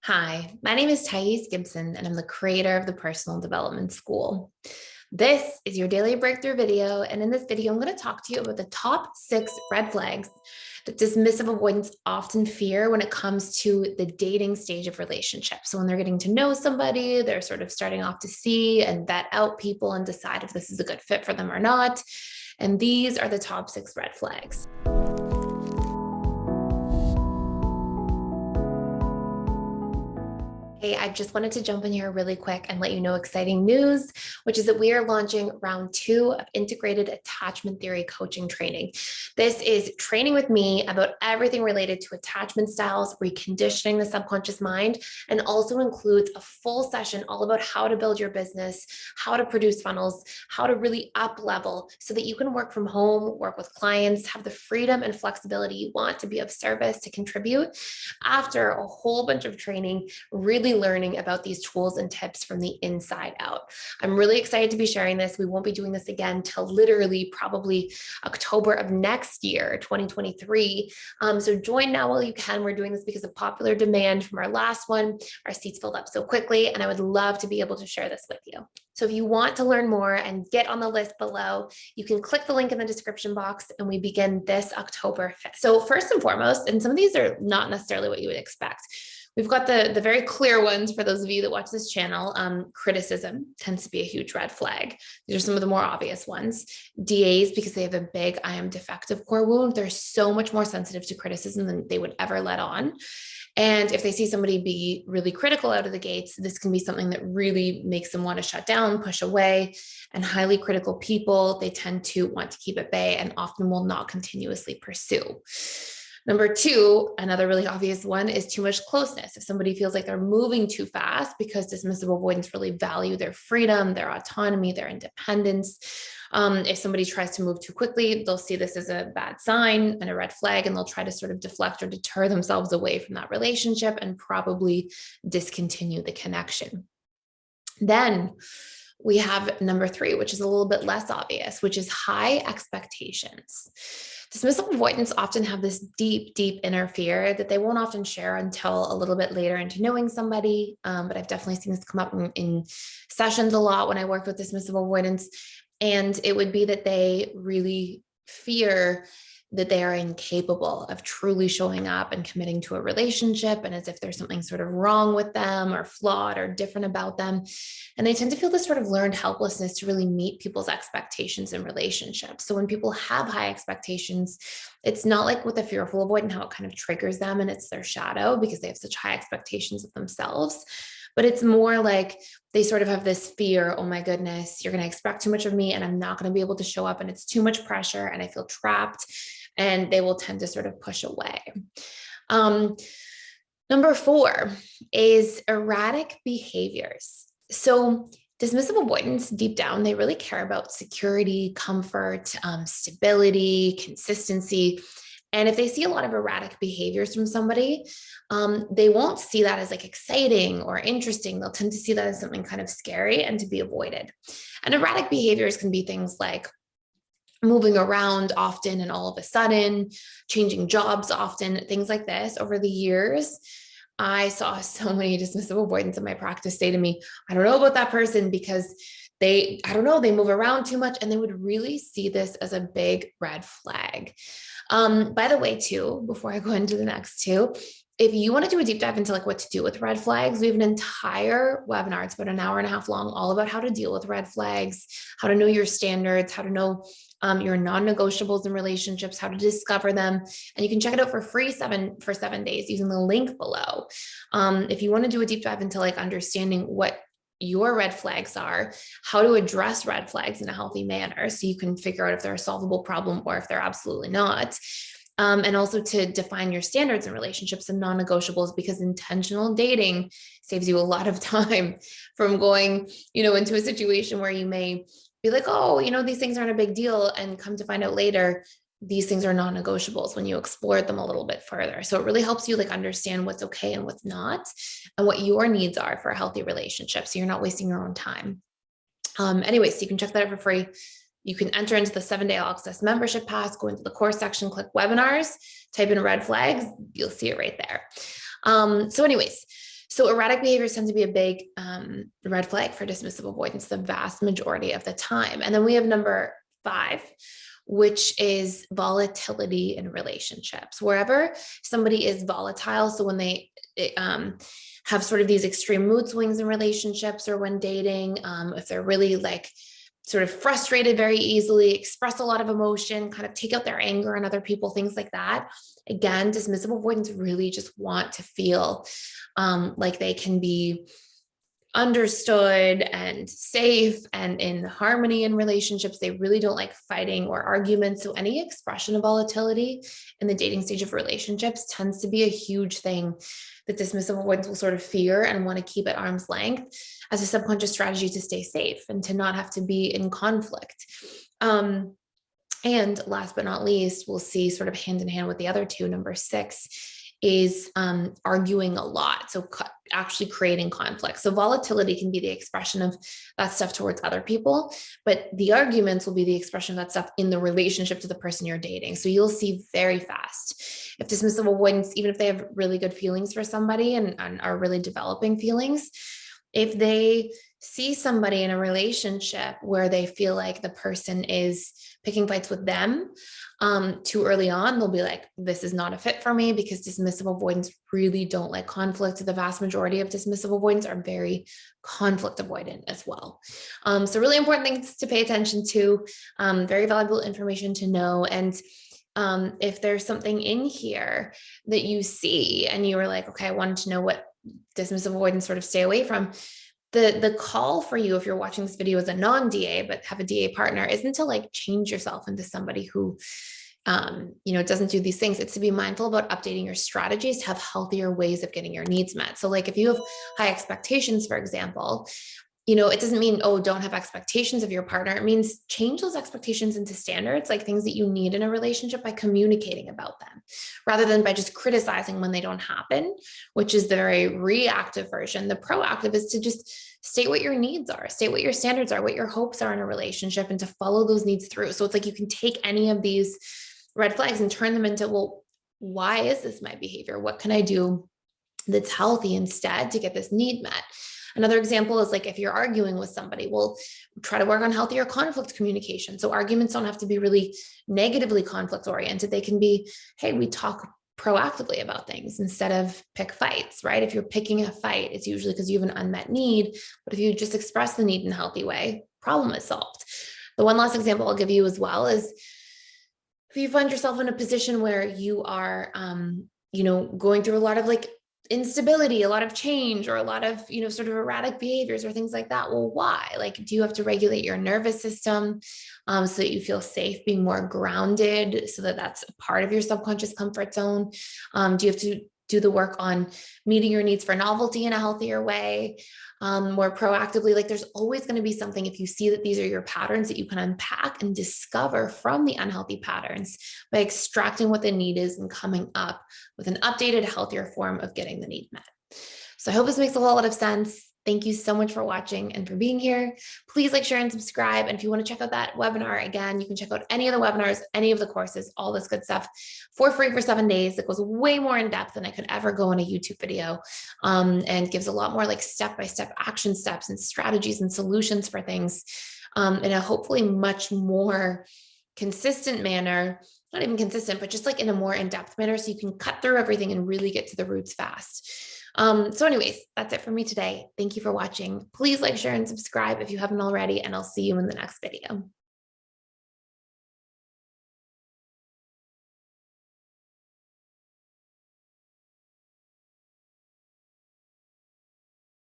Hi, my name is Gibson, and I'm the creator of the Personal Development School. This is your daily breakthrough video, and in this video, I'm going to talk to you about the top 6 red flags that dismissive avoidants often fear when it comes to the dating stage of relationships. So when they're getting to know somebody, they're sort of starting off to see and vet out people and decide if this is a good fit for them or not. And these are the top 6 red flags. Hey, I just wanted to jump in here really quick and let you know exciting news, which is that we are launching round 2 of integrated attachment theory coaching training. This is training with me about everything related to attachment styles, reconditioning the subconscious mind, and also includes a full session all about how to build your business, how to produce funnels, how to really up level so that you can work from home, work with clients, have the freedom and flexibility you want to be of service, to contribute after a whole bunch of training, really learning about these tools and tips from the inside out. I'm really excited to be sharing this. We won't be doing this again till literally probably October of next year, 2023. So join now while you can. We're doing this because of popular demand from our last one. Our seats filled up so quickly, and I would love to be able to share this with you. So if you want to learn more and get on the list below, you can click the link in the description box, and we begin this October 5th. So first and foremost, and some of these are not necessarily what you would expect, we've got the very clear ones for those of you that watch this channel. Criticism tends to be a huge red flag. These are some of the more obvious ones. DAs, because they have a big I am defective core wound, they're so much more sensitive to criticism than they would ever let on. And if they see somebody be really critical out of the gates, this can be something that really makes them want to shut down, push away. And highly critical people, they tend to want to keep at bay and often will not continuously pursue. Number 2, another really obvious one, is too much closeness. If somebody feels like they're moving too fast, because dismissive avoidants really value their freedom, their autonomy, their independence. If somebody tries to move too quickly, they'll see this as a bad sign and a red flag, and they'll try to sort of deflect or deter themselves away from that relationship and probably discontinue the connection. Then we have number 3, which is a little bit less obvious, which is high expectations. Dismissive avoidants often have this deep, deep inner fear that they won't often share until a little bit later into knowing somebody. But I've definitely seen this come up in sessions a lot when I work with dismissive avoidants. And it would be that they really fear that they are incapable of truly showing up and committing to a relationship, and as if there's something sort of wrong with them or flawed or different about them. And they tend to feel this sort of learned helplessness to really meet people's expectations in relationships. So when people have high expectations, it's not like with a fearful avoidant, how it kind of triggers them and it's their shadow because they have such high expectations of themselves. But it's more like they sort of have this fear, oh my goodness, you're going to expect too much of me and I'm not going to be able to show up, and it's too much pressure and I feel trapped, and they will tend to sort of push away. Number 4 is erratic behaviors. So dismissive avoidants, deep down, they really care about security, comfort, stability, consistency. And if they see a lot of erratic behaviors from somebody, they won't see that as like exciting or interesting. They'll tend to see that as something kind of scary and to be avoided. And erratic behaviors can be things like moving around often and all of a sudden, changing jobs often, things like this. Over the years, I saw so many dismissive avoidants in my practice say to me, I don't know about that person because they move around too much, and they would really see this as a big red flag. By the way, too, before I go into the next 2, if you want to do a deep dive into like what to do with red flags, we have an entire webinar. It's about an hour and a half long, all about how to deal with red flags, how to know your standards, how to know your non-negotiables in relationships, how to discover them. And you can check it out for free for 7 days using the link below. If you want to do a deep dive into like understanding what your red flags are, how to address red flags in a healthy manner, so you can figure out if they're a solvable problem or if they're absolutely not. And also to define your standards in relationships and non-negotiables, because intentional dating saves you a lot of time from going, into a situation where you may be like, oh, these things aren't a big deal, and come to find out later, these things are non-negotiables when you explore them a little bit further. So it really helps you like understand what's okay and what's not, and what your needs are for a healthy relationship, so you're not wasting your own time. Anyways, so you can check that out for free. You can enter into the 7-day all access membership pass, go into the course section, click webinars, type in red flags, you'll see it right there. So anyways, So erratic behaviors tend to be a big red flag for dismissive avoidance the vast majority of the time. And then we have number 5, which is volatility in relationships. Wherever somebody is volatile, so when they have sort of these extreme mood swings in relationships or when dating, if they're really like sort of frustrated very easily, express a lot of emotion, kind of take out their anger on other people, things like that. Again, dismissive avoidants really just want to feel like they can be understood and safe and in harmony in relationships. They really don't like fighting or arguments. So any expression of volatility in the dating stage of relationships tends to be a huge thing that dismissive avoidants will sort of fear and want to keep at arm's length as a subconscious strategy to stay safe and to not have to be in conflict. And last but not least, we'll see sort of hand in hand with the other two, number 6 is arguing a lot. So actually creating conflict. So volatility can be the expression of that stuff towards other people, but the arguments will be the expression of that stuff in the relationship to the person you're dating. So you'll see very fast if dismissive avoidance, even if they have really good feelings for somebody and are really developing feelings, if they see somebody in a relationship where they feel like the person is picking fights with them too early on, they'll be like, this is not a fit for me, because dismissive avoidants really don't like conflict. The vast majority of dismissive avoidants are very conflict avoidant as well. So really important things to pay attention to, very valuable information to know. And if there's something in here that you see and you were like, okay, I wanted to know what dismissive avoidants sort of stay away from, the call for you, if you're watching this video as a non-DA but have a DA partner, isn't to like change yourself into somebody who doesn't do these things. It's to be mindful about updating your strategies to have healthier ways of getting your needs met. So like if you have high expectations, for example, it doesn't mean, oh, don't have expectations of your partner. It means change those expectations into standards, like things that you need in a relationship, by communicating about them rather than by just criticizing when they don't happen, which is the very reactive version. The proactive is to just state what your needs are, state what your standards are, what your hopes are in a relationship, and to follow those needs through. So it's like you can take any of these red flags and turn them into, well, why is this my behavior? What can I do that's healthy instead to get this need met? Another example is like if you're arguing with somebody, well, try to work on healthier conflict communication. So arguments don't have to be really negatively conflict oriented. They can be, hey, we talk proactively about things instead of pick fights, right? If you're picking a fight, it's usually because you have an unmet need. But if you just express the need in a healthy way, problem is solved. The one last example I'll give you as well is if you find yourself in a position where you are, going through a lot of like instability, a lot of change, or a lot of, sort of erratic behaviors or things like that. Well, why? Like, do you have to regulate your nervous system so that you feel safe, being more grounded, so that that's a part of your subconscious comfort zone? Do you have to do the work on meeting your needs for novelty in a healthier way, more proactively? Like there's always going to be something, if you see that these are your patterns, that you can unpack and discover from the unhealthy patterns by extracting what the need is and coming up with an updated, healthier form of getting the need met. So I hope this makes a whole lot of sense. Thank you so much for watching and for being here. Please like, share, and subscribe. And if you want to check out that webinar, again, you can check out any of the webinars, any of the courses, all this good stuff for free for 7 days. It goes way more in depth than I could ever go in a YouTube video, and gives a lot more like step-by-step action steps and strategies and solutions for things in a hopefully much more consistent manner. Not even consistent, but just like in a more in-depth manner, so you can cut through everything and really get to the roots fast. So anyways, that's it for me today. Thank you for watching. Please like, share, and subscribe if you haven't already, and I'll see you in the next video.